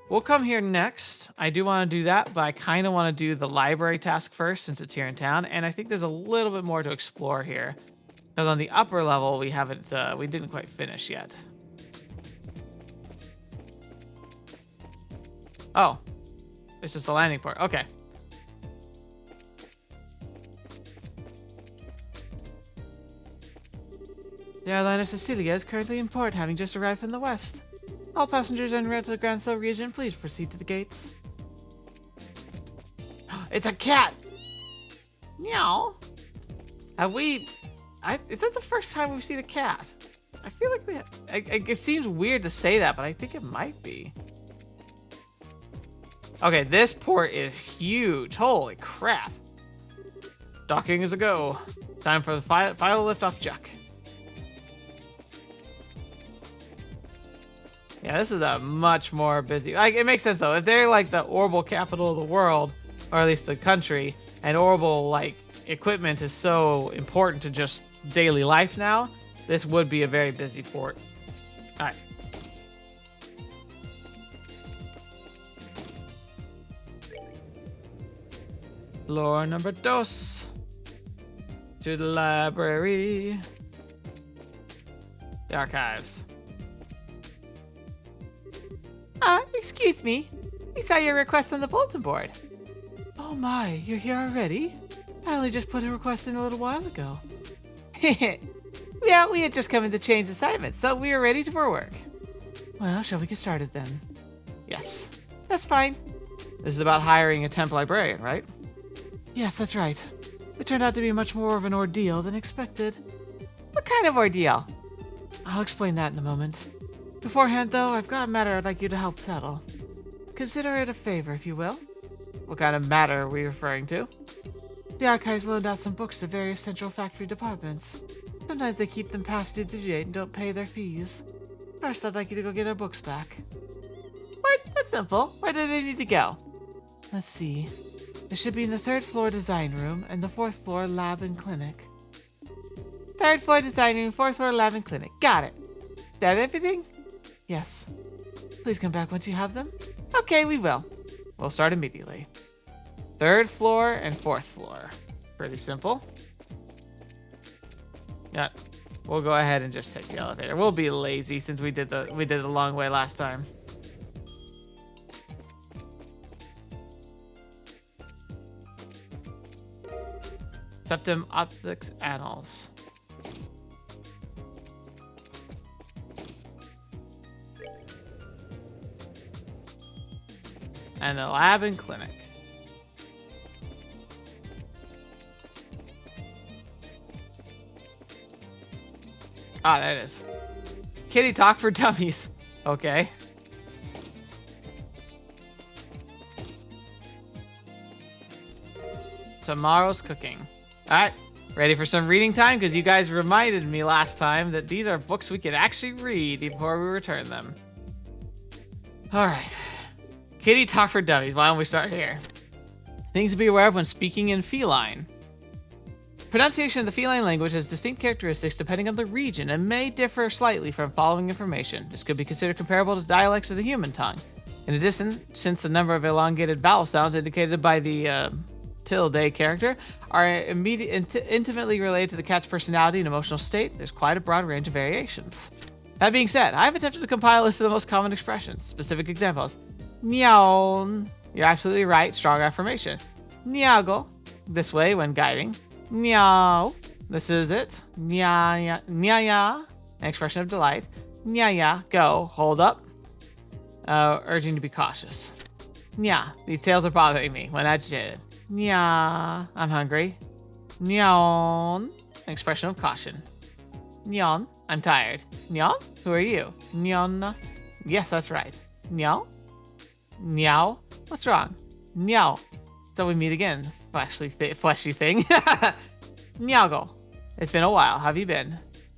We'll come here next. I do want to do that, but I kind of want to do the library task first since it's here in town, and I think there's a little bit more to explore here. Because on the upper level, we didn't quite finish yet. Oh, it's just a landing port. Okay. The airliner Cecilia is currently in port, having just arrived from the west. All passengers en route to the Grand Sub region, please proceed to the gates. It's a cat! Meow. Have we... is that the first time we've seen a cat? I feel like we have... it seems weird to say that, but I think it might be. Okay, this port is huge. Holy crap. Docking is a go. Time for the final liftoff check. Yeah, this is a much more busy... Like, it makes sense, though. If they're, like, the orbal capital of the world, or at least the country, and orbal, like, equipment is so important to just daily life now, this would be a very busy port. Alright. Floor number dos. To the library. The archives. Excuse me. We saw your request on the bulletin board. Oh my, you're here already? I only just put a request in a little while ago. Yeah, we had just come in to change assignments, so we are ready for work. Well, shall we get started then? Yes, that's fine. This is about hiring a temp librarian, right? Yes, that's right. It turned out to be much more of an ordeal than expected. What kind of ordeal? I'll explain that in a moment. Beforehand, though, I've got a matter I'd like you to help settle. Consider it a favor, if you will. What kind of matter are we referring to? The archives loaned out some books to various central factory departments. Sometimes they keep them past due date and don't pay their fees. First, I'd like you to go get our books back. What? That's simple. Where do they need to go? Let's see. It should be in the 3rd floor design room and the 4th floor lab and clinic. 3rd floor design room, 4th floor lab and clinic. Got it. Is that everything? Yes. Please come back once you have them. Okay, we will. We'll start immediately. 3rd floor and 4th floor. Pretty simple. Yeah, we'll go ahead and just take the elevator. We'll be lazy since we did the long way last time. Septum optics annals. And the lab and clinic. Ah, there it is. Kitty talk for dummies. Okay. Tomorrow's cooking. Alright, ready for some reading time? Because you guys reminded me last time that these are books we can actually read before we return them. Alright. Kitty talk for dummies. Why don't we start here? Things to be aware of when speaking in feline. Pronunciation of the feline language has distinct characteristics depending on the region and may differ slightly from following information. This could be considered comparable to dialects of the human tongue. In addition, since the number of elongated vowel sounds indicated by the tilde character are intimately related to the cat's personality and emotional state, there's quite a broad range of variations. That being said, I've attempted to compile a list of the most common expressions. Specific examples. Meow. You're absolutely right. Strong affirmation. Niago. This way when guiding. Meow. This is it. Nya ya. An expression of delight. Nya ya. Go. Hold up. Urging to be cautious. Nya. These tails are bothering me when agitated. Nya. I'm hungry. Nyan. Expression of caution. Nyan. I'm tired. Nyan. Who are you? Nyan. Yes, that's right. Nyao. Nyao. What's wrong? Nyao. So we meet again, fleshy thing. Nyago. It's been a while. Have you been?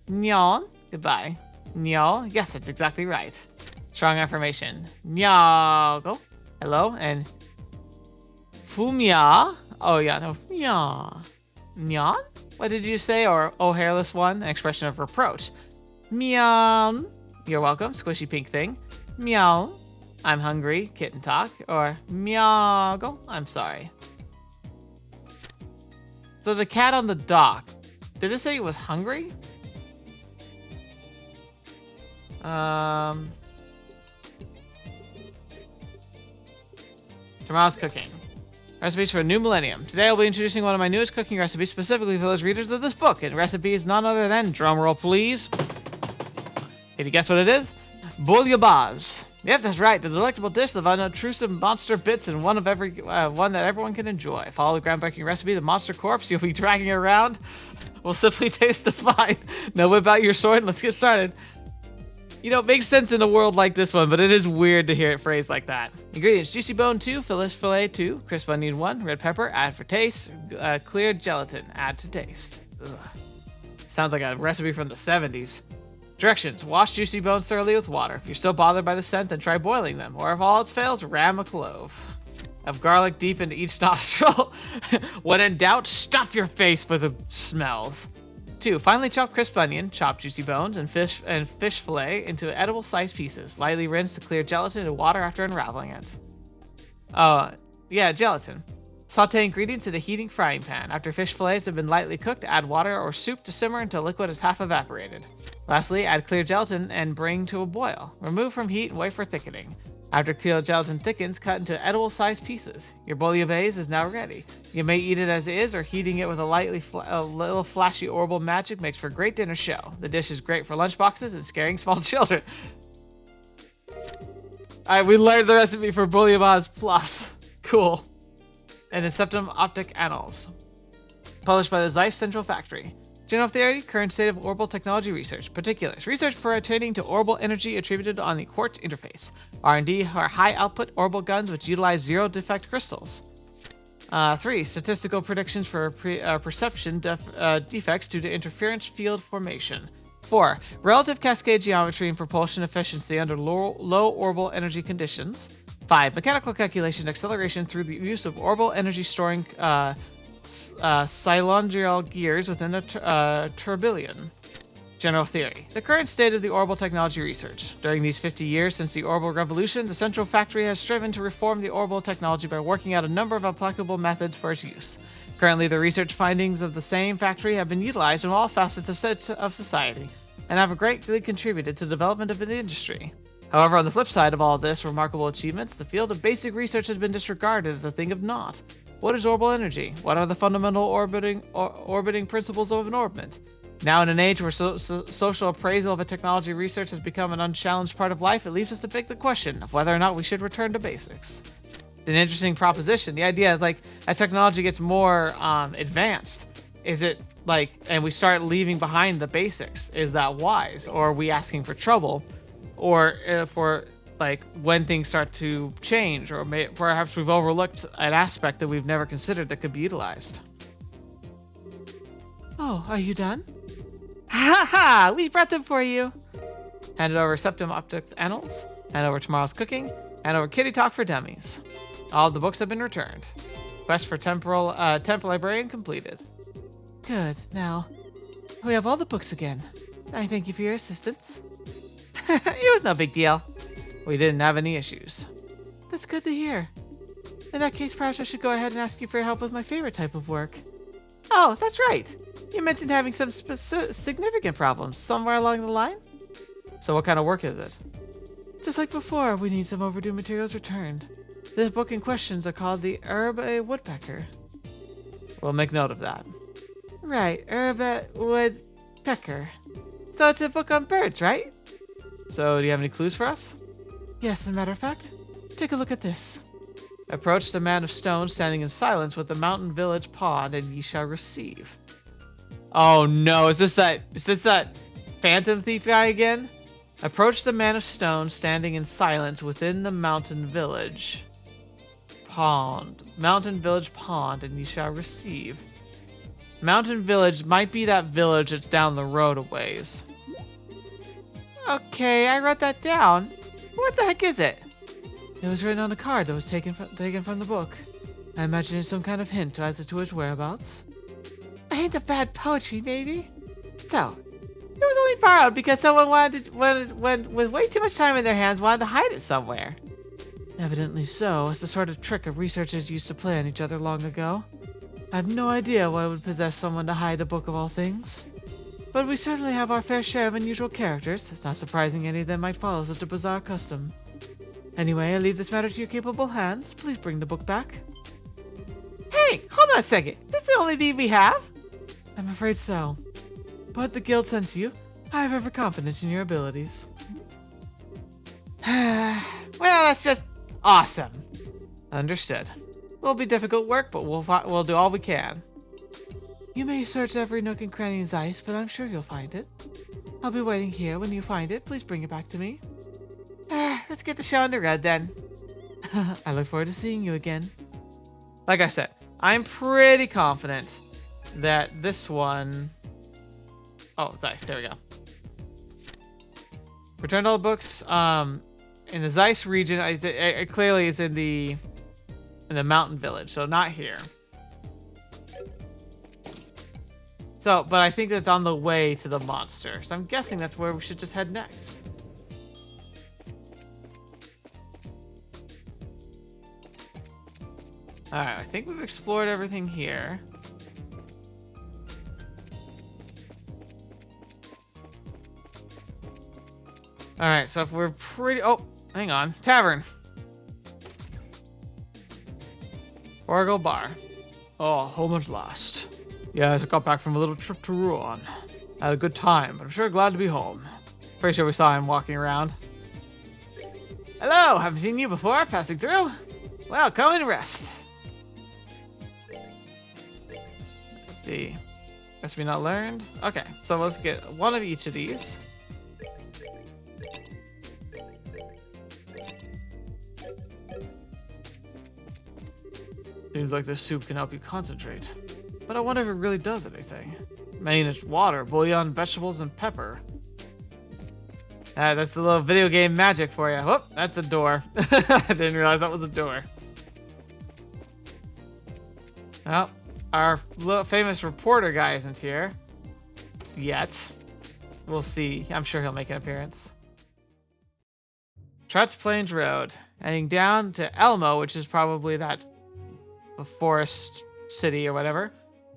Nyan. Goodbye. Nyao. Yes, that's exactly right. Strong affirmation. Nyago. Hello. And Fumia. Oh yeah, no. Nya. Nyan? What did you say? Or oh hairless one? An expression of reproach. Meow. You're welcome. Squishy pink thing. Meow. I'm hungry. Kitten talk. Or meow. I'm sorry. So the cat on the dock. Did it say he was hungry? Tomorrow's cooking. Recipes for a new millennium. Today I'll be introducing one of my newest cooking recipes specifically for those readers of this book. And the recipe is none other than, drumroll please. Can you guess what it is? Bouillabaisse. Yep, that's right. The delectable dish of unobtrusive monster bits and one that everyone can enjoy. Follow the groundbreaking recipe, the monster corpse you'll be dragging around will simply taste divine. Now whip out your sword and let's get started. You know, it makes sense in a world like this one, but it is weird to hear it phrased like that. Ingredients: juicy bone 2, filet fillet 2, crisp onion 1, red pepper, add for taste, clear gelatin, add to taste. Ugh. Sounds like a recipe from the 70s. Directions: wash juicy bones thoroughly with water. If you're still bothered by the scent, then try boiling them. Or if all else fails, ram a clove. Have garlic deep into each nostril. When in doubt, stuff your face with the smells. 2. Finely chopped crisp onion, chop juicy bones, and fish fillet into edible sized pieces. Lightly rinse to clear gelatin in water after unraveling it. Gelatin. Sauté ingredients in a heating frying pan. After fish fillets have been lightly cooked, add water or soup to simmer until liquid is half evaporated. Lastly, add clear gelatin and bring to a boil. Remove from heat and wait for thickening. After clear gelatin thickens, cut into edible sized pieces. Your bouillabaisse is now ready. You may eat it as it is, or heating it with a little flashy orbal magic makes for a great dinner show. The dish is great for lunchboxes and scaring small children. Alright, we learned the recipe for bouillabaisse plus. Cool. And in Septum Optic Annals. Published by the Zeiss Central Factory. General theory, current state of orbal technology research. Particulars: research pertaining to orbal energy attributed on the quartz interface. R&D are high output orbal guns which utilize zero defect crystals. 3. Statistical predictions for perception defects due to interference field formation. 4. Relative cascade geometry and propulsion efficiency under low orbal energy conditions. 5. Mechanical calculation and acceleration through the use of orbal energy storing cylindrical gears within a tourbillon. General theory. The current state of the orbal technology research. During these 50 years since the orbal revolution, the Central Factory has striven to reform the orbal technology by working out a number of applicable methods for its use. Currently, the research findings of the same factory have been utilized in all facets of society and have greatly contributed to the development of an industry. However, on the flip side of all this remarkable achievements, the field of basic research has been disregarded as a thing of naught. What is orbal energy? What are the fundamental orbiting principles of an orbit? Now, in an age where social appraisal of a technology research has become an unchallenged part of life, it leaves us to beg the question of whether or not we should return to basics. It's an interesting proposition. The idea is, like, as technology gets more advanced, is it like, and we start leaving behind the basics, is that wise? Or are we asking for trouble? Or for, like, when things start to change, or perhaps we've overlooked an aspect that we've never considered that could be utilized. Oh, are you done? Ha ha! We brought them for you! Hand it over Septum Optics Annals, hand over Tomorrow's Cooking, hand over Kitty Talk for Dummies. All of the books have been returned. Quest for Temple Librarian completed. Good, now, we have all the books again. I thank you for your assistance. It was no big deal. We didn't have any issues. That's good to hear. In that case, perhaps I should go ahead and ask you for your help with my favorite type of work. Oh, that's right. You mentioned having some significant problems somewhere along the line? So what kind of work is it? Just like before, we need some overdue materials returned. This book in questions are called the Herbe Woodpecker. We'll make note of that. Right, Herbe Woodpecker. So it's a book on birds, right? So do you have any clues for us? Yes, as a matter of fact. Take a look at this. Approach the man of stone standing in silence with the mountain village pond, and ye shall receive. Oh no, is this that phantom thief guy again? Approach the man of stone standing in silence within the mountain village pond. Mountain village pond, and ye shall receive. Mountain village might be that village that's down the road a ways. Okay, I wrote that down. What the heck is it? It was written on a card that was taken from the book. I imagine it's some kind of hint as to its whereabouts. A hint of bad poetry, maybe? So, it was only borrowed because someone with way too much time in their hands, wanted to hide it somewhere. Evidently so. It's the sort of trick of researchers used to play on each other long ago. I have no idea why it would possess someone to hide a book of all things. But we certainly have our fair share of unusual characters. It's not surprising any of them might follow such a bizarre custom. Anyway, I leave this matter to your capable hands. Please bring the book back. Hey, hold on a second. Is this the only deed we have? I'm afraid so. But the guild sent you. I have every confidence in your abilities. Well, that's just awesome. Understood. It'll be difficult work, but we'll do all we can. You may search every nook and cranny in Zeiss, but I'm sure you'll find it. I'll be waiting here. When you find it, please bring it back to me. Let's get the show on the road then. I look forward to seeing you again. Like I said, I'm pretty confident that this one... Oh, Zeiss, there we go. Returned all the books. In the Zeiss region, it clearly is in the mountain village, so not here. So, but I think that's on the way to the monster. So I'm guessing that's where we should just head next. Alright, I think we've explored everything here. Alright, so if we're pretty... Oh, hang on. Tavern. Orgal Bar. Oh, home at last. Yes, I got back from a little trip to Rouen. I had a good time, but I'm sure glad to be home. Pretty sure we saw him walking around. Hello, haven't seen you before, passing through? Well, come and rest. Let's see. Recipe not learned. Okay, so let's get one of each of these. Seems like this soup can help you concentrate. But I wonder if it really does anything. I mean, it's water, bouillon, vegetables, and pepper. That's the little video game magic for you. Whoop, that's a door. I didn't realize that was a door. Well, our famous reporter guy isn't here. Yet. We'll see. I'm sure he'll make an appearance. Trutz Plains Road. Heading down to Elmo, which is probably that forest city or whatever.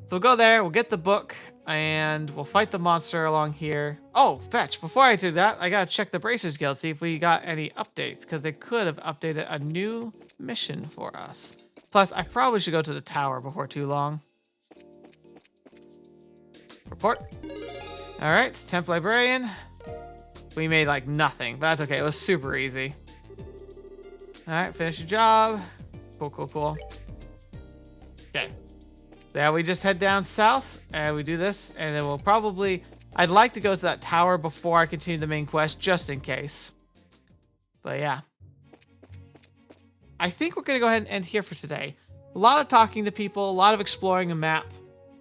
So we'll go there, we'll get the book, and we'll fight the monster along here. Oh, fetch. Before I do that, I gotta check the Bracers Guild, see if we got any updates, because they could have updated a new mission for us. Plus, I probably should go to the tower before too long. Report. Alright, Temp Librarian. We made like nothing, but that's okay. It was super easy. Alright, finish your job. Cool, cool, cool. Okay. Yeah, we just head down south, and we do this, and then we'll probably... I'd like to go to that tower before I continue the main quest, just in case. But yeah. I think we're going to go ahead and end here for today. A lot of talking to people, a lot of exploring a map.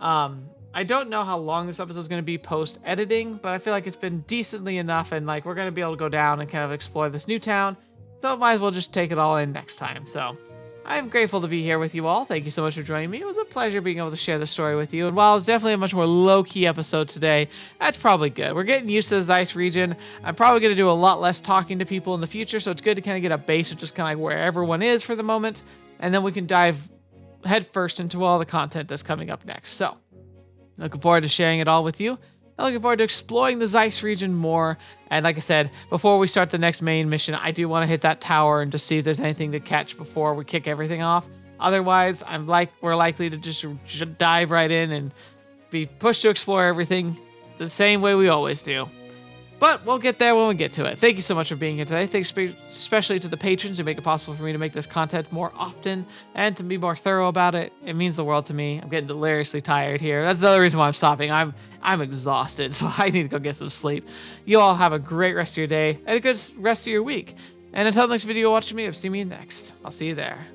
I don't know how long this episode is going to be post-editing, but I feel like it's been decently enough, and like we're going to be able to go down and kind of explore this new town. So might as well just take it all in next time, so... I'm grateful to be here with you all. Thank you so much for joining me. It was a pleasure being able to share the story with you. And while it's definitely a much more low-key episode today, that's probably good. We're getting used to the Zeiss region. I'm probably going to do a lot less talking to people in the future, so it's good to kind of get a base of just kind of like where everyone is for the moment. And then we can dive headfirst into all the content that's coming up next. So, looking forward to sharing it all with you. I'm looking forward to exploring the Zeiss region more. And like I said, before we start the next main mission, I do want to hit that tower and just see if there's anything to catch before we kick everything off. Otherwise, we're likely to just dive right in and be pushed to explore everything the same way we always do. But we'll get there when we get to it. Thank you so much for being here today. Thanks especially to the patrons who make it possible for me to make this content more often and to be more thorough about it. It means the world to me. I'm getting deliriously tired here. That's another reason why I'm stopping. I'm exhausted, so I need to go get some sleep. You all have a great rest of your day and a good rest of your week. And until the next video, watching me, I've seen me next. I'll see you there.